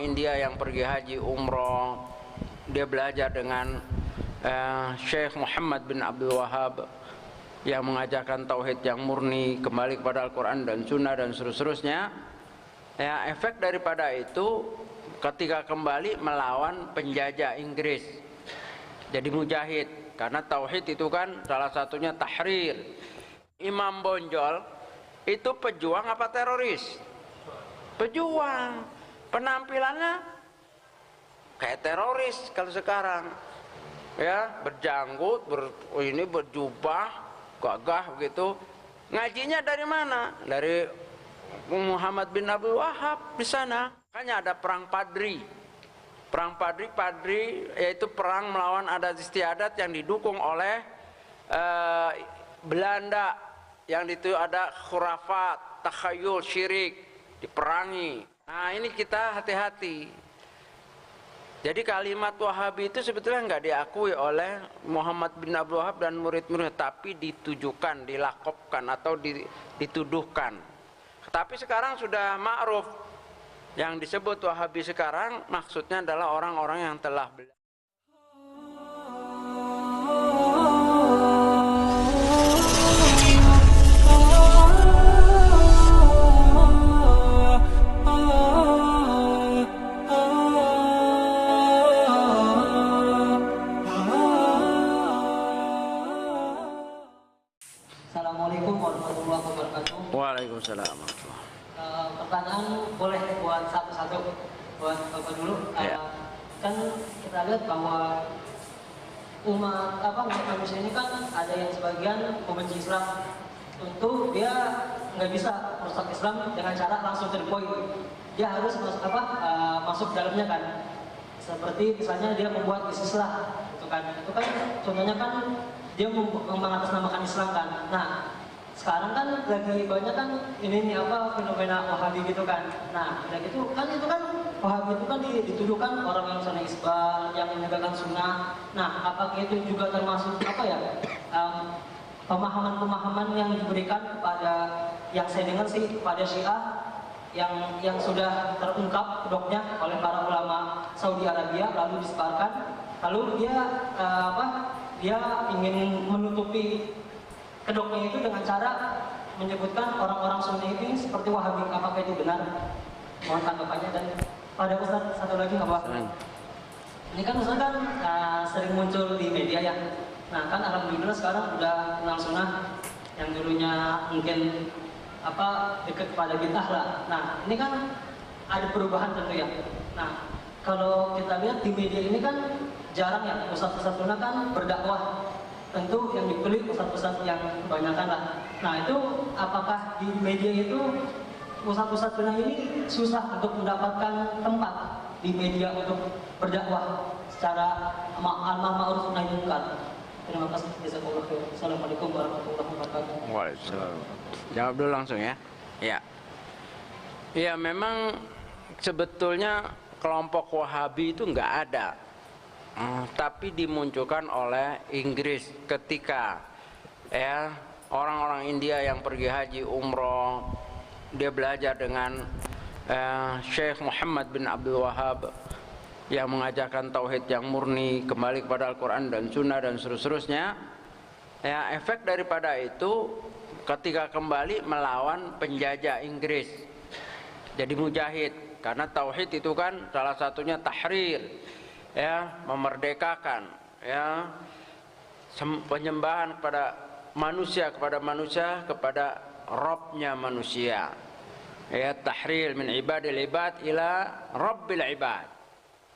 India yang pergi haji umroh, dia belajar dengan Syekh Muhammad bin Abdul Wahab yang mengajarkan tauhid yang murni, kembali kepada Al-Quran dan Sunnah dan seterusnya. Ya, efek daripada itu ketika kembali melawan penjajah Inggris, jadi mujahid, karena tauhid itu kan salah satunya tahrir. Imam Bonjol itu pejuang apa teroris? Pejuang. Penampilannya kayak teroris kalau sekarang, ya, berjanggut, ini berjubah, gagah begitu. Ngajinya dari mana? Dari Muhammad bin Abdul Wahab di sana. Makanya ada perang Padri. Perang Padri yaitu perang melawan adat istiadat yang didukung oleh Belanda, yang itu ada khurafat, takhayul, syirik, diperangi. Nah, ini kita hati-hati. Jadi kalimat Wahabi itu sebetulnya nggak diakui oleh Muhammad bin Abdul Wahab dan murid-murid, tapi ditujukan, dilakopkan atau dituduhkan. Tapi sekarang sudah ma'ruf, yang disebut Wahabi sekarang maksudnya adalah orang-orang yang telah belajar. Assalamualaikum warahmatullahi wabarakatuh. Waalaikumsalam. Pertanyaan boleh buat satu-satu, buat Bapak dulu. Kan kita lihat bahwa umat manusia ini kan ada yang sebagian membenci Islam, tentu dia nggak bisa merusak Islam dengan cara langsung to the point. Dia harus masuk dalamnya kan. Seperti misalnya dia membuat bisnis lah, itu kan contohnya kan dia mengatasnamakan Islam kan. Nah, sekarang kan lagi banyak kan fenomena Wahabi gitu kan. Nah, udah gitu kan itu kan Wahabi itu kan dituduhkan orang yang sunnah isbal, yang menegakkan sunnah. Nah, apakah itu juga termasuk pemahaman-pemahaman yang diberikan kepada, yang saya dengar sih kepada Syiah yang sudah terungkap kedoknya oleh para ulama Saudi Arabia lalu disebarkan, lalu dia ingin menutupi kedoknya itu dengan cara menyebutkan orang-orang Sunni ini seperti Wahabi. Apakah itu benar? Mohon tanggapannya. Dan pada Ustaz satu lagi ini kan Ustaz kan sering muncul di media ya. Nah kan alhamdulillah sekarang udah kenal sunnah, yang dulunya mungkin dekat kepada bid'ah lah. Nah ini kan ada perubahan tentu ya. Nah kalau kita lihat di media ini kan jarang ya ustaz-ustaz sunnah kan berdakwah. Tentu yang dipilih ustaz-ustaz yang kebanyakan lah. Nah itu apakah di media itu ustaz-ustaz sunnah ini susah untuk mendapatkan tempat di media untuk berdakwah secara ma'ruf nahi munkar? Terima kasih. Jazakallahu khairan. Assalamualaikum warahmatullahi wabarakatuh. Waalaikumsalam. Jawab dulu langsung ya. Ya. Ya, memang sebetulnya kelompok Wahabi itu nggak ada. Tapi dimunculkan oleh Inggris ketika orang-orang India yang pergi haji umroh, dia belajar dengan Syekh Muhammad bin Abdul Wahab yang mengajarkan tauhid yang murni, kembali kepada Al-Quran dan Sunnah dan seterusnya. Ya, efek daripada itu ketika kembali melawan penjajah Inggris, jadi mujahid, karena tauhid itu kan salah satunya tahrir, ya, memerdekakan, ya, penyembahan kepada manusia kepada Rabbnya manusia, ya, tahrir min ibadil ibad ila rabbil ibad.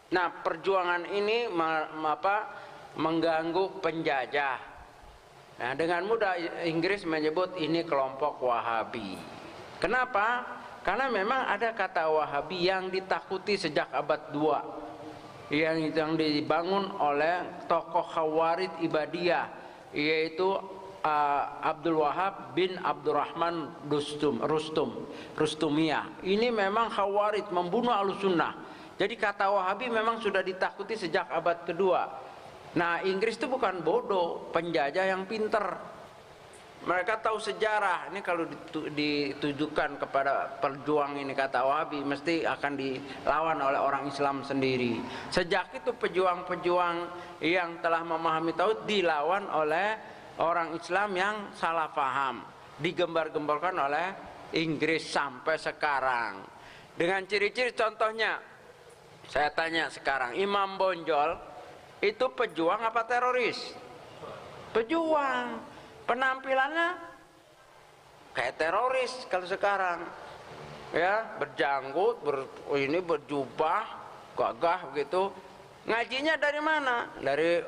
Nah, perjuangan ini mengganggu penjajah. Nah, dengan mudah Inggris menyebut ini kelompok Wahabi. Kenapa? Karena memang ada kata Wahabi yang ditakuti sejak abad 2, yang dibangun oleh tokoh Khawarij Ibadiyah, yaitu Abdul Wahab bin Abdurrahman Rustumiyah. Ini memang Khawarij, membunuh Ahlussunnah. Jadi kata Wahabi memang sudah ditakuti sejak abad kedua. Nah, Inggris itu bukan bodoh, penjajah yang pinter. Mereka tahu sejarah. Ini kalau ditujukan kepada perjuang ini, kata Wahabi, mesti akan dilawan oleh orang Islam sendiri. Sejak itu pejuang-pejuang yang telah memahami tauhid dilawan oleh orang Islam yang salah paham, digembar-gemborkan oleh Inggris sampai sekarang. Dengan ciri-ciri, contohnya saya tanya sekarang, Imam Bonjol itu pejuang apa teroris? Pejuang. Penampilannya kayak teroris kalau sekarang, ya, berjanggut, ini berjubah, gagah begitu. Ngajinya dari mana? Dari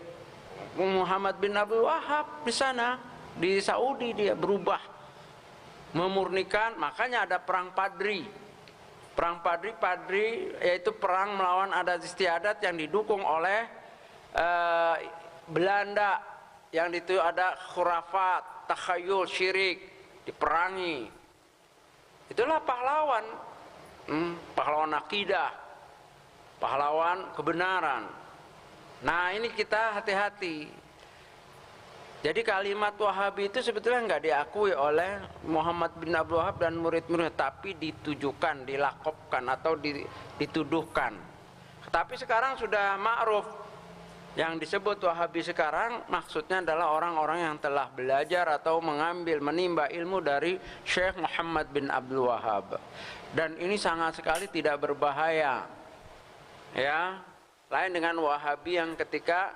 Muhammad bin Abdul Wahab di sana, di Saudi dia berubah, memurnikan. Makanya ada perang Padri. Perang Padri yaitu perang melawan adat istiadat yang didukung oleh Belanda. Yang itu ada khurafat, takhayul, syirik, diperangi. Itulah pahlawan, pahlawan akidah, pahlawan kebenaran. Nah, ini kita hati-hati. Jadi kalimat Wahabi itu sebetulnya nggak diakui oleh Muhammad bin Abdul Wahab dan murid-muridnya, tapi ditujukan, dilakopkan atau dituduhkan. Tapi sekarang sudah ma'ruf. Yang disebut Wahabi sekarang maksudnya adalah orang-orang yang telah belajar atau menimba ilmu dari Syekh Muhammad bin Abdul Wahab. Dan ini sangat sekali tidak berbahaya, ya. Lain dengan Wahabi yang ketika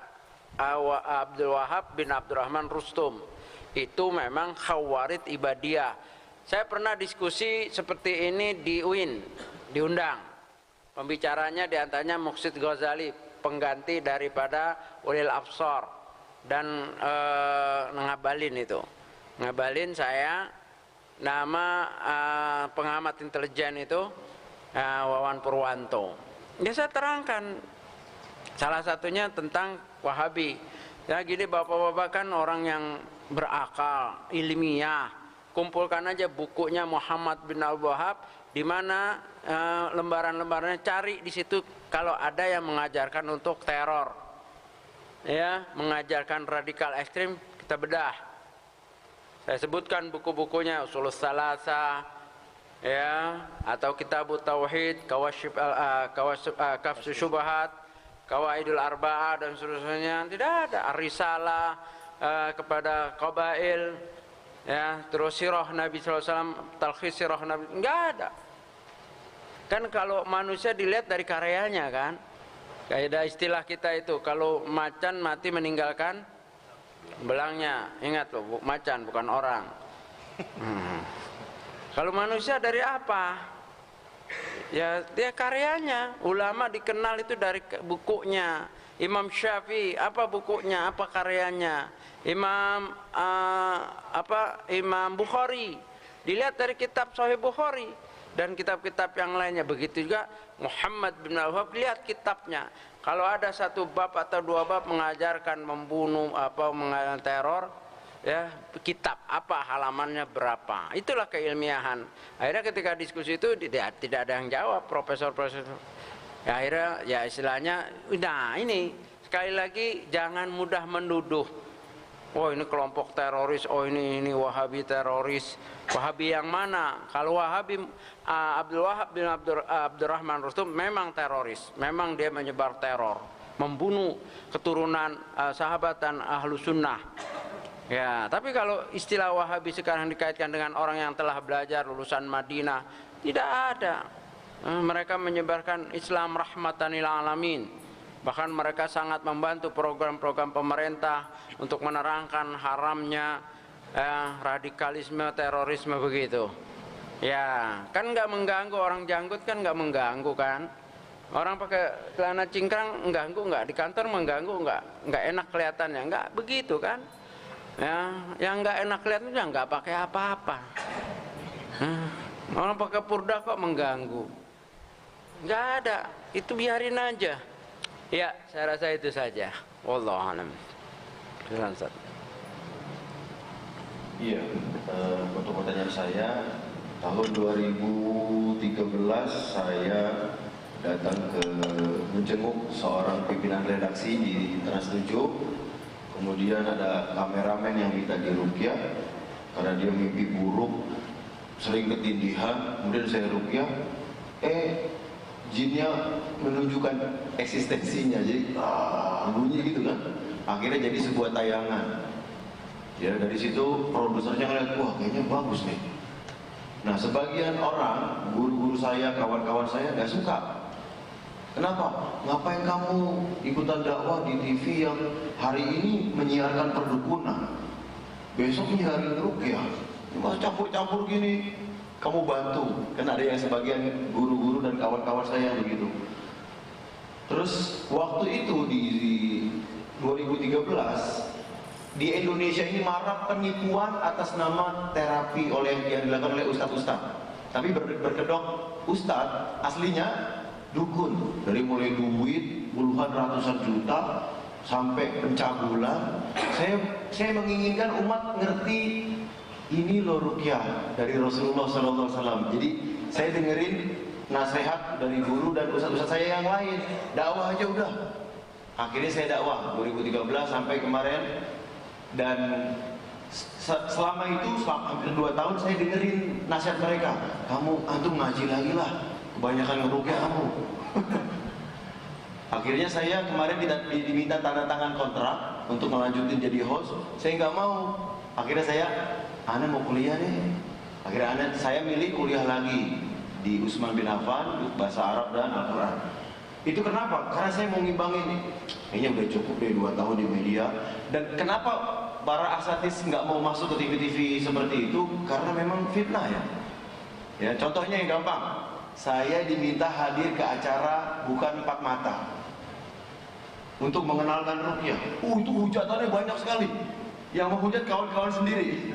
Abdul Wahab bin Abdurrahman Rustum itu memang khawarid ibadiyah. Saya pernah diskusi seperti ini di UIN, diundang. Pembicaranya diantaranya Muqsid Ghazali, pengganti daripada Ulil Absar, dan ngabalin itu. Ngabalin saya, nama pengamat intelijen itu Wawan Purwanto. Ya, saya terangkan salah satunya tentang Wahabi. Ya gini, bapak-bapak kan orang yang berakal, ilmiah. Kumpulkan aja bukunya Muhammad bin Abdul Wahab, di mana lembaran-lembarannya, cari di situ kalau ada yang mengajarkan untuk teror, ya, mengajarkan radikal ekstrim, kita bedah. Saya sebutkan buku-bukunya, Ushulus Tsalatsa, ya, atau Kitabut Tauhid, Kashfus Syubhat, Qawaidul Arba'ah dan seterusnya. Tidak ada Ar-Risalah kepada Qabail, ya, terus sirah Nabi SAW, talkhis sirah Nabi, enggak ada. Kan kalau manusia dilihat dari karyanya kan, kayak istilah kita itu, kalau macan mati meninggalkan belangnya. Ingat loh, macan bukan orang. Kalau manusia dari apa? Ya dia karyanya. Ulama dikenal itu dari bukunya. Imam Syafi'i apa bukunya, apa karyanya? Imam Bukhari dilihat dari kitab Sahih Bukhari dan kitab-kitab yang lainnya. Begitu juga Muhammad bin Abdul Wahab, lihat kitabnya. Kalau ada satu bab atau dua bab mengajarkan membunuh apa mengajarkan teror, ya, kitab apa halamannya berapa. Itulah keilmiahan. Akhirnya ketika diskusi itu tidak ada yang jawab, profesor-profesor. Ya, akhirnya ya istilahnya, nah ini sekali lagi jangan mudah menuduh. Oh ini kelompok teroris, oh ini Wahabi teroris. Wahabi yang mana? Kalau Wahabi Abdul Wahab bin Abdurrahman Rustum memang teroris, memang dia menyebar teror, membunuh keturunan sahabat dan ahlu sunnah. Ya, tapi kalau istilah Wahabi sekarang dikaitkan dengan orang yang telah belajar lulusan Madinah, tidak ada. Mereka menyebarkan Islam rahmatan lil alamin. Bahkan mereka sangat membantu program-program pemerintah untuk menerangkan haramnya radikalisme, terorisme begitu. Ya, kan nggak mengganggu, orang janggut kan nggak mengganggu kan. Orang pakai celana cingkrang mengganggu nggak? Di kantor mengganggu nggak enak kelihatannya, nggak begitu kan? Ya, yang nggak enak kelihatannya nggak pakai apa-apa. Orang pakai purda kok mengganggu? Nggak ada, itu biarin aja. Ya, saya rasa itu saja. Wallahu a'lam. Iya, untuk pertanyaan saya, tahun 2013 saya datang ke menjenguk seorang pimpinan redaksi di Trans 7. Kemudian ada kameramen yang minta diruqyah. karena dia mimpi buruk, sering ketindihan. Kemudian saya ruqyah, jinnya menunjukkan eksistensinya, jadi bunyi gitu kan. Akhirnya jadi sebuah tayangan. Ya, dari situ produsernya ngeliat, wah kayaknya bagus nih. Nah, sebagian orang, guru-guru saya, kawan-kawan saya nggak suka. Kenapa? Ngapain kamu ikutan dakwah di TV yang hari ini menyiarkan perdukunan, besok menyiarin ruqyah, cuma campur-campur gini, kamu bantu. Kan ada yang sebagian guru-guru dan kawan-kawan saya yang begitu. Terus waktu itu di 2013 di Indonesia ini marak penipuan atas nama terapi yang dilakukan oleh ustadz-ustadz. Tapi berkedok ustadz, aslinya dukun. Dari mulai duit puluhan ratusan juta sampai pencabulan. Saya menginginkan umat ngerti ini loh ruqyah dari Rasulullah SAW. Jadi saya dengerin nasihat dari guru dan ustadz-ustadz saya yang lain. Dakwah aja udah. Akhirnya saya dakwah 2013 sampai kemarin. Dan selama itu, selama hampir 2 tahun saya dengerin nasihat mereka. Kamu antum ngaji lagi lah, kebanyakan ngeruqyah kamu. Akhirnya saya kemarin diminta tanda tangan kontrak untuk melanjutin jadi host. Saya nggak mau. Akhirnya Ana mau kuliah deh. Akhirnya saya milih kuliah lagi di Utsman bin Affan, bahasa Arab dan Al-Quran. Itu kenapa? Karena saya mau ngimbangin, kayaknya udah cukup deh 2 tahun di media. Dan kenapa para asatidz nggak mau masuk ke TV-TV seperti itu? Karena memang fitnah ya. Ya, contohnya yang gampang. Saya diminta hadir ke acara Bukan Empat Mata untuk mengenalkan ruqyah. Itu hujatannya banyak sekali. Yang menghujat kawan-kawan sendiri.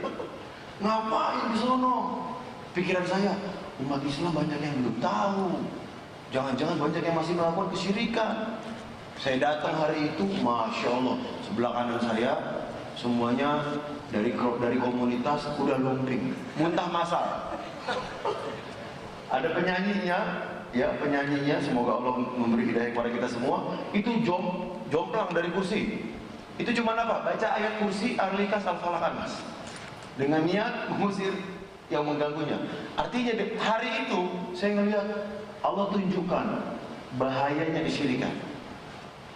Ngapain di sono? Pikiran saya, umat Islam banyak yang belum tahu. Jangan-jangan banyak yang masih melakukan kesyirikan. Saya datang hari itu, Masya Allah, sebelah kanan saya semuanya dari komunitas udah lumping, muntah massal. Ada penyanyinya, ya penyanyinya, semoga Allah memberi hidayah kepada kita semua. Itu jomplang dari kursi. Itu cuma apa? Baca ayat kursi Al-Ikhlas Al-Falaq An-Nas dengan niat mengusir yang mengganggunya. Artinya hari itu saya ngelihat Allah tunjukkan bahayanya kesyirikan.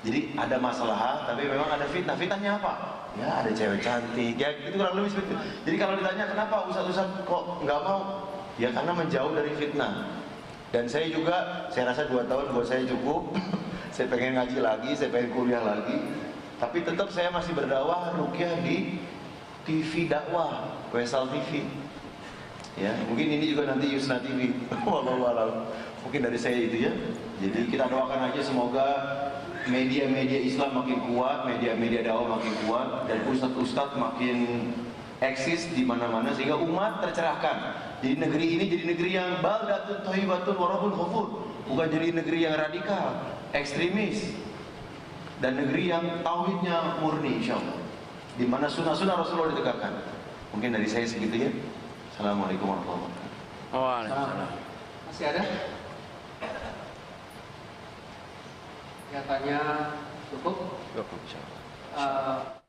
Jadi ada masalah, tapi memang ada fitnah. Fitnahnya apa? Ya ada cewek cantik, ya itu kurang lebih seperti itu. Jadi kalau ditanya kenapa ustadz kok nggak mau? Ya karena menjauh dari fitnah. Dan saya juga, saya rasa 2 tahun buat saya cukup. Saya pengen ngaji lagi, saya pengen kuliah lagi. Tapi tetap saya masih berdakwah ruqyah di TV dakwah, Faisal TV. Ya, mungkin ini juga nanti Yusna TV. Wallahu a'lam. Mungkin dari saya itu ya. Jadi kita doakan aja semoga media-media Islam makin kuat, media-media dakwah makin kuat, dan ustadz-ustadz makin eksis di mana-mana sehingga umat tercerahkan. Jadi negeri ini jadi negeri yang baldatun thayyibatun wa rabbun ghafur. Bukan jadi negeri yang radikal, ekstremis. Dan negeri yang tauhidnya murni insyaallah. Di mana sunnah-sunnah Rasulullah ditegakkan. Mungkin dari saya segitu ya. Assalamualaikum warahmatullahi wabarakatuh. Waalaikumsalam. Masih ada? Nyatanya cukup. Cukup insyaallah.